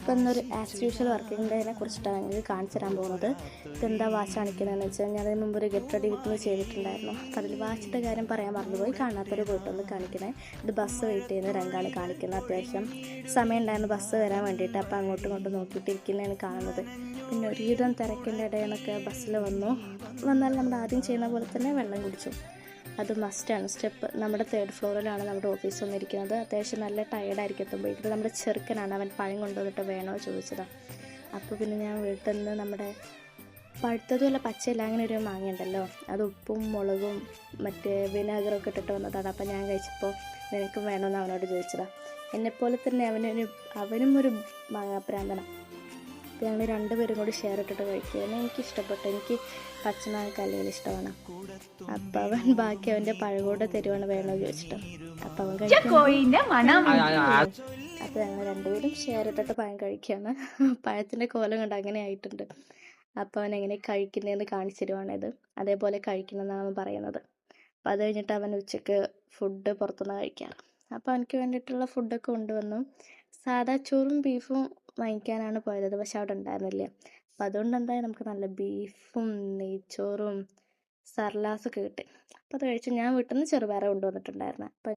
ഇപ്പം ഇന്നൊരു as usual working ഡേനെ കുറിച്ചിട്ടാണ് നിങ്ങൾക്ക് കാണിച്ചു തരാൻ പോകുന്നത്. ഇതെന്താ വാച്ച് കാണിക്കുന്നതെന്ന് വെച്ചാൽ ഞാൻ അതിന് മുമ്പ് ഒരു ഗെറ്റ് റെഡി വിത്ത് ചെയ്തിട്ടുണ്ടായിരുന്നു. അപ്പോൾ അതിൽ വാച്ചിൻ്റെ കാര്യം പറയാൻ മറന്നുപോയി. കാണാത്തൊരു പോയിട്ടൊന്ന് കാണിക്കണേ. ഇത് ബസ് വെയിറ്റ് ചെയ്യുന്ന രംഗാണ് കാണിക്കുന്നത്. അത്യാവശ്യം സമയം ഉണ്ടായിരുന്നു ബസ് വരാൻ വേണ്ടിയിട്ട്. അപ്പോൾ അങ്ങോട്ടും ഇങ്ങോട്ടും നോക്കിയിട്ടിരിക്കുന്നതാണ് കാണുന്നത്. പിന്നെ ഒരുവിധം തിരക്കിൻ്റെ ഇടയിലൊക്കെ ബസ്സിൽ വന്നാൽ നമ്മൾ ആദ്യം ചെയ്യുന്ന പോലെ തന്നെ വെള്ളം കുടിച്ചു. അത് മസ്റ്റാണ്. സ്റ്റെപ്പ് നമ്മുടെ 3rd ഫ്ലോറിലാണ് നമ്മുടെ ഓഫീസ് വന്നിരിക്കുന്നത്. അത്യാവശ്യം നല്ല ടയേർഡായിരിക്കും എത്തുമ്പോഴേക്കും. നമ്മുടെ ചെറുക്കനാണ്, അവൻ പഴം കൊണ്ടുവന്നിട്ട് വേണോ ചോദിച്ചതാണ്. അപ്പോൾ പിന്നെ ഞാൻ വീട്ടിൽ നിന്ന് നമ്മുടെ പഴുത്തതുമല്ല പച്ചയില്ല അങ്ങനെ ഒരു മാങ്ങ ഉണ്ടല്ലോ, അത് ഉപ്പും മുളകും മറ്റേ വിനാഗറൊക്കെ ഇട്ടിട്ട് വന്നതാണ്. അപ്പോൾ ഞാൻ കഴിച്ചപ്പോൾ നിനക്കും വേണമെന്ന് അവനോട് ചോദിച്ചതാണ്. എന്നെപ്പോലെ തന്നെ അവനും ഒരു മാങ്ങാപ്രാന്തനാണ്. അപ്പോൾ ഞങ്ങൾ രണ്ടുപേരും കൂടി ഷെയർ ഇട്ടിട്ട് കഴിക്കുകയാണ്. എനിക്കിഷ്ടപ്പെട്ടു. എനിക്ക് പച്ചമാങ്ങ അല്ലെങ്കിൽ ഇഷ്ടമാണ്. അപ്പം അവൻ ബാക്കി അവൻ്റെ പഴകൂടെ തരുവാണ് വേണമെന്ന് ചോദിച്ചിട്ട്. അപ്പം അവൻ കഴിക്കും. അപ്പോൾ ഞങ്ങൾ രണ്ടുപേരും ഷെയർ ഇട്ടിട്ട് പഴം കഴിക്കുകയാണ്. പഴത്തിൻ്റെ കോലം കൊണ്ട് അങ്ങനെ ആയിട്ടുണ്ട്. അപ്പോൾ അവൻ എങ്ങനെ കഴിക്കുന്നതെന്ന് കാണിച്ചു തരുവാണിത്. അതേപോലെ കഴിക്കണമെന്നാണ് പറയുന്നത്. അപ്പോൾ അത് കഴിഞ്ഞിട്ട് അവൻ ഉച്ചയ്ക്ക് ഫുഡ് പുറത്തുനിന്ന് കഴിക്കാറ്. അപ്പോൾ അവനക്ക് വേണ്ടിയിട്ടുള്ള ഫുഡൊക്കെ കൊണ്ടുവന്നു. സാദാ ചോറും ബീഫും വാങ്ങിക്കാനാണ് പോയത്, പക്ഷെ അവിടെ ഉണ്ടായിരുന്നില്ല. അപ്പം അതുകൊണ്ട് എന്തായാലും നമുക്ക് നല്ല ബീഫും നെയ്ച്ചോറും സർലാസൊക്കെ കിട്ടി. അപ്പോൾ അത് കഴിച്ച് ഞാൻ വീട്ടിൽ നിന്ന് ചെറുപയർ കൊണ്ടുവന്നിട്ടുണ്ടായിരുന്നു. അപ്പം